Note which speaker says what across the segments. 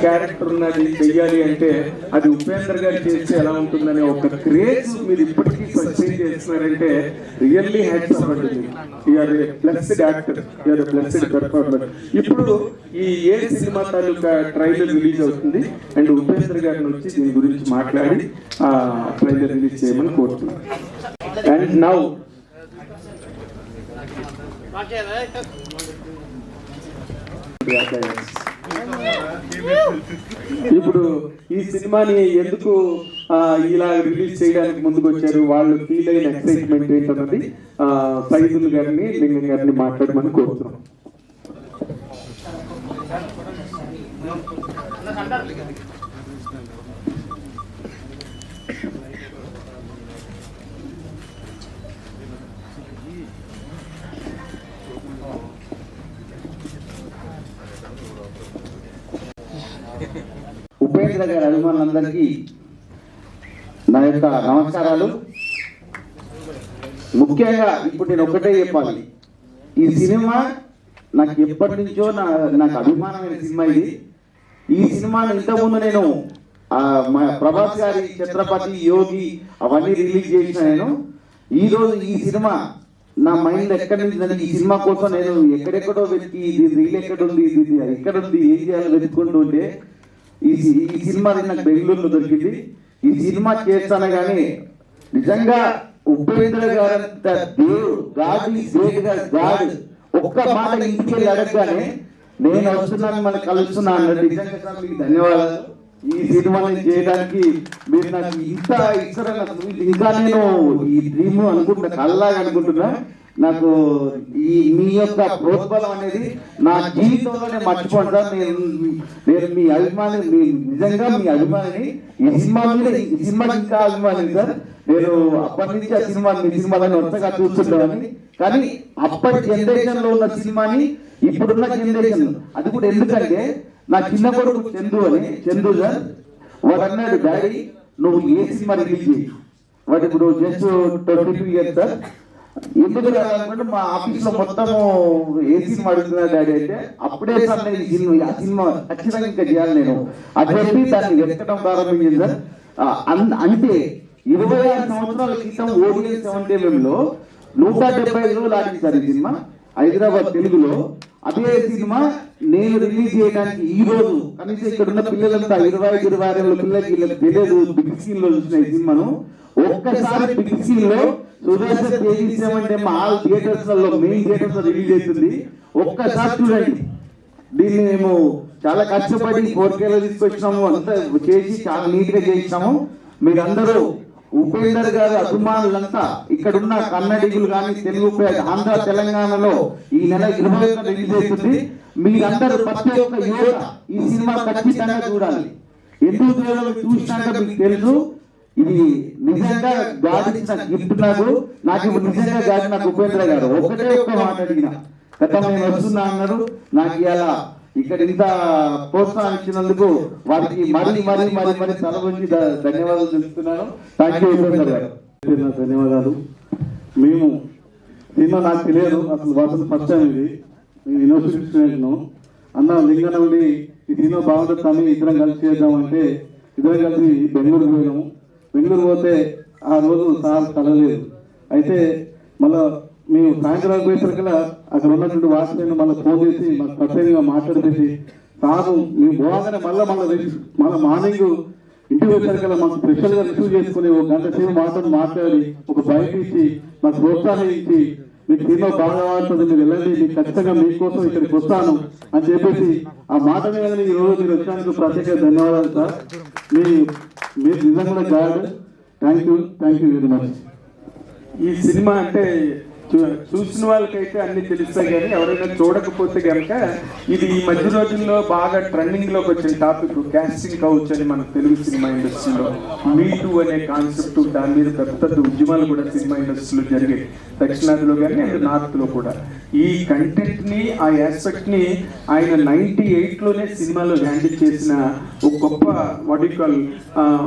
Speaker 1: Character ఉన్నది చెయ్యాలి అంటే అది ఉపేందర్ గారు చేస్తే ఎలా ఉంటుందనే ఒక క్రేజ్ మీరు ఇప్పటికీ సస్టైన్ చేస్తున్నారంటే రియల్లీ హ్యాట్స్ ఆఫ్ అండి. You are a blessed actor, you are a blessed performer. ఇప్పుడు ఈ ఏ సినిమా తాలూకా ట్రైలర్ రిలీజ్ అవుతుంది అండ్ ఉపేందర్ గారిని వచ్చి దీని గురించి మాట్లాడి ఆ ట్రైలర్ రిలీజ్ చేయమని కోరుతున్నాను. అండ్ నౌ ఇప్పుడు ఈ సినిమాని ఎందుకు ఇలా రిలీజ్ చేయడానికి ముందుకు వచ్చారు, వాళ్ళు ఫీల్ అయిన ఎక్సైట్మెంట్ ఏంటన్నది సైదుల్ గారిని, లింగం గారిని మాట్లాడమని కోరుతున్నాం.
Speaker 2: ఉపేంద్ర గారి అభిమానులందరికీ నా యొక్క నమస్కారాలు. ముఖ్యంగా ఇప్పుడు నేను ఒకటే చెప్పాలి, ఈ సినిమా నాకు ఎప్పటి నుంచో నాకు అభిమానమైన సినిమా ఇది. ఈ సినిమాను ఇంతకుముందు నేను ప్రభాస్ గారి ఛత్రపతి, యోగి అవన్నీ రిలీజ్ చేసిన నేను ఈరోజు ఈ సినిమా నా మైండ్ ఎక్కడి నుంచి ఈ సినిమా కోసం నేను ఎక్కడెక్కడో వెతికి ఇది రీల్ ఎక్కడుంది, ఇది ఎక్కడుంది, ఏం చేయాలో వెతుక్కుంటూ ఉంటే ఈ సినిమా నాకు బెంగళూరులో దొరికింది. ఈ సినిమా చేస్తాను కానీ నిజంగా ఉపేంద్ర గారంత దేవుడు, గాడ్ ఒక్క మాట ఇంటికి వెళ్ళి అడగగానే నేను వస్తున్నాను, మనం కలుస్తున్నాను అన్నట్టు. నిజంగా మీకు ధన్యవాదాలు. ఈ సినిమాని చేయడానికి మీరు నాకు ఇంత ఇస్తారని ఇంకా నేను ఈ డ్రీమ్ అనుకుంటున్నా, కల్లాగా అనుకుంటున్నా. నాకు ఈ మీ యొక్క ప్రోత్సాహం అనేది నా జీవితంలోనే మర్చిపోను సార్. నేను మీ అభిమాని, నిజంగా మీ అభిమానిని. ఈ సినిమా మీద, ఈ సినిమాకి ఇంకా అభిమాని సార్. నేను అప్పటి నుంచి ఆ మీ సినిమాలని వరుసగా చూస్తుంటామని. కానీ అప్పటి జనరేషన్ లో ఉన్న సినిమాని ఇప్పుడున్న జనరేషన్, అది కూడా ఎందుకంటే నా చిన్న కొడుకు చందు సార్, వాడు అన్నాడు, డాడీ నువ్వు ఏ సినిమా రిలీజ్ చేయి. వాడు ఇప్పుడు జస్ట్ 22 years సార్. ఎందుకు రావాలనుకుంటే మా ఆఫీస్ లో మొత్తం ఏ సినిమా అడుగుతున్నా డాడీ అంటే, అప్పుడే సార్ నేను ఆ సినిమా ఖచ్చితంగా ఇంకా చేయాలి నేను అది చెప్పి దాన్ని వెతకడం ప్రారంభించింది సార్. అంటే 26 సంవత్సరాల క్రితం ఓడియన్ 70 లో 175 రోజులు ఆడింది సార్ ఈ సినిమా హైదరాబాద్ తెలుగులో. అదే సినిమా నేను రిలీజ్ చేయడానికి ఈ రోజు కనీసం ఇక్కడ ఉన్న పిల్లలంతా 25-26 పిల్లలకి తెలియదు, బిగ్ స్క్రీన్ లో చూసిన ఈ సినిమాను. ఒక్కసారి బిగ్ స్క్రీన్ లో సుదర్శన్ అంటే మా ఆల్ థియేటర్స్ లలో, మెయిన్ థియేటర్స్ లో రిలీజ్ అవుతుంది. ఒక్కసారి చూడండి. దీన్ని మేము చాలా కష్టపడి 4K లో తీసుకొచ్చినాము, అంతా చేసి చాలా నీట్ గా చేసినాము. మీరందరూ ఉపేందర్ గారి అభిమానులంతా, ఇక్కడున్న కన్నడిగులు కానీ, తెలుగు ఆంధ్ర తెలంగాణలో ఈ నెల 21 రిలీజ్ అవుతుంది. మీరందరూ ప్రతి ఒక్క యువత ఈ సినిమా ఖచ్చితంగా చూడాలి. ఎందుకు చూసినాక మీకు తెలుసు, ఇది నిజంగా గాడి ఇచ్చిన గిఫ్ట్. నాకు ఇప్పుడు నిజంగా గాడి నాకు ఉపేంద్ర గారు ఒకటే ఒక్క మాట అడిగిన, గతం నేను వస్తున్నా అన్నారు. నాకు ఇలా ఇక్కడ ఇంత ప్రోత్సాహం ఇచ్చినందుకు వారికి మరీ తల గురించి ధన్యవాదాలు తెలుపుతున్నాను. థ్యాంక్ యూ ఉపేంద్ర గారు.
Speaker 3: ధన్యవాదాలు. మేము సినిమా నాకు తెలియదు అసలు, వాసన ఫస్ట్ టైం ఇది. యూనివర్సిటీ స్టూడెంట్ను అన్న లింగం నుండి ఈ సినిమా బాగుంటుంది కానీ ఇద్దరం కలిసి చేద్దామంటే ఇద్దరం కలిసి బెంగళూరు పోయాము. బెంగళూరు పోతే ఆ రోజు సార్ కలలేదు. అయితే మళ్ళా మేము సాయంత్రం పోయేసరికల్లా అక్కడ ఉన్నటువంటి వాసులను మళ్ళీ ఫోన్ చేసి మాకు ప్రత్యేకంగా మాట్లాడితే సారు మేము పోగానే మళ్ళీ మార్నింగ్ ఇంటికి వచ్చేసరికల్లా మాకు స్పెషల్గా రిసీవ్ చేసుకుని 1 గంట సేపు మాట్లాడి ఒక బైక్ ఇచ్చి మాకు ప్రోత్సాహం ఇచ్చి, మీకు సినిమా బాగా ఆడుతుంది, మీరు వెళ్ళండి, మీకు ఖచ్చితంగా మీకోసం ఇక్కడికి వస్తాను అని చెప్పేసి ఆ మాట మీద ఈ రోజు మీరు వచ్చినందుకు ప్రత్యేక ధన్యవాదాలు సార్. మీరు నిజంగా God. Thank you very much.
Speaker 1: ఈ సినిమా అంటే చూసిన వాళ్ళకైతే అన్ని తెలుస్తాయి, కానీ ఎవరైనా చూడకపోతే కనుక ఇది ఈ మధ్య రోజుల్లో బాగా ట్రెండింగ్ లోకి వచ్చిన టాపిక్ కాస్టింగ్ కౌచ్ అని మన తెలుగు సినిమా ఇండస్ట్రీలో. మీ టూ అనే కాన్సెప్ట్, దాని మీద పెద్ద ఉద్యమాలు కూడా సినిమా ఇండస్ట్రీలో జరిగాయి, దక్షిణాదిలో కానీ అండ్ నార్త్ లో కూడా. ఈ కంటెంట్ ని, ఆ ఆస్పెక్ట్ ని ఆయన 98లోనే సినిమాలో హ్యాండిల్ చేసిన ఒక గొప్ప వాటికల్,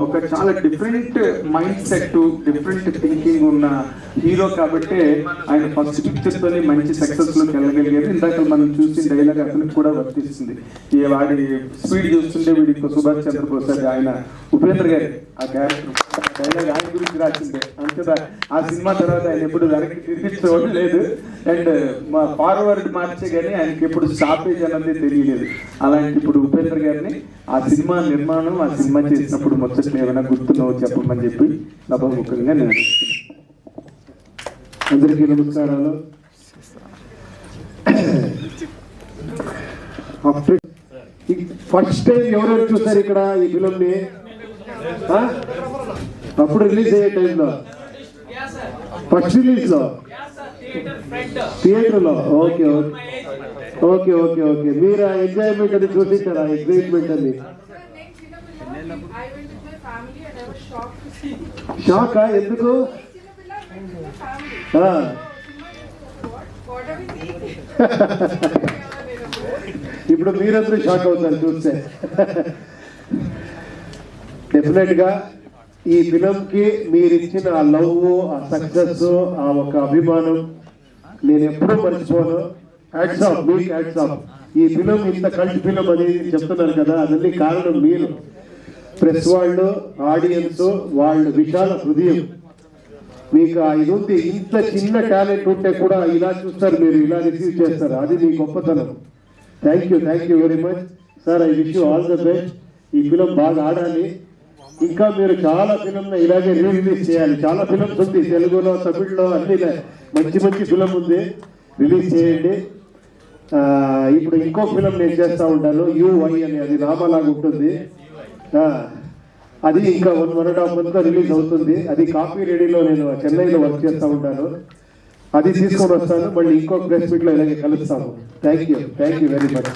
Speaker 1: ఒక చాలా different mind set, different thinking ఉన్న హీరో. కాబట్టి ఆయన ఫస్ట్ పిక్చర్ తోనే మంచి సక్సెస్ లోకి వెళ్ళగలిగారు. ఇందాక మనం చూసిన డైలాగ్ అతనికి కూడా వర్తిస్తుంది. ఈ వాడి స్పీడ్ చూస్తుంటే వీడికి సుభాష్ చంద్రబోస్ అది ఆయన ఉపేంద్ర గారి ఆ క్యారెక్టర్ డైలాగ్ ఆయన గురించి రాసిందే. అంతేదా ఆ సినిమా తర్వాత ఆయన ఎప్పుడు వెనక్కి తిరిగి చూడలేదు. అండ్ మా ఫార్వర్డ్ మార్చే కానీ ఆయనకి ఎప్పుడు స్టాపేజ్ అన్నది తెలియలేదు. అలాంటి ఇప్పుడు ఉపేంద్ర గారిని ఆ సినిమా నిర్మాణం ఆ సినిమా చేసినప్పుడు ముచ్చట్లు ఏమైనా గుర్తున్నావు చెప్పమని చెప్పి నభముఖంగా నేను
Speaker 3: అందరికీ నమస్కారాలు. ఫస్ట్ టైం ఎవరెవరు చూసారు ఇక్కడ ఈ ఫిలిం ని? అప్పుడు రిలీజ్ అయ్యే టైంలో ఫస్ట్ రిలీజ్ లో థియేటర్ లో. ఓకే ఓకే ఓకే ఓకే మీరు ఆ ఎంజాయ్మెంట్ అది చూసింటారా? ఎగ్జైట్మెంట్ అది షాకా? ఎందుకు? ఇప్పుడు మీరందరూ షాక్ అవుతారు చూస్తే. డెఫినెట్ గా ఈ ఫిలం కి మీరు ఇచ్చిన ఆ లవ్, ఆ సక్సెస్, ఆ ఒక అభిమానం నేను ఎప్పుడూ మర్చిపోను. హ్యాట్స్ ఆఫ్, మీకు హ్యాట్స్ ఆఫ్. ఈ ఫిలం ఇంత కల్ట్ ఫిలం అనేది చెప్తున్నారు కదా, అదన్నీ కారణం మీరు. ప్రెస్ వాళ్ళు, ఆడియన్స్ వాళ్ళు విశాల హృదయం. మీకు ఇది ఉంది. ఇంత చిన్న టాలెంట్ ఉంటే కూడా ఇలా చూస్తారు మీరు, ఇలా రిసీవ్ చేస్తారు. అది మీ గొప్పతనం. Thank you very much sir. I wish you all the best. ఈ ఫిలం బాగా ఆడాలి. ఇంకా మీరు చాలా ఫిలం ఇలాగే రిలీజ్ చేయాలి. చాలా ఫిల్మ్స్ ఉంది తెలుగులో, తమిళ్లో, అన్ని మంచి మంచి ఫిలం ఉంది. రిలీజ్ చేయండి. ఇప్పుడు ఇంకో ఫిలం నేను చేస్తూ ఉంటాను, UI అని. అది రామలాగా ఉంటుంది. అది ఇంకా 1.5 month రిలీజ్ అవుతుంది. అది కాపీ రెడీలో నేను చెన్నైలో వర్క్ చేస్తూ ఉంటాను. అది తీసుకొని వస్తాను. మళ్ళీ ఇంకో ప్రెస్ మీట్ లో ఇలాగే కలుస్తాము. Thank you very much.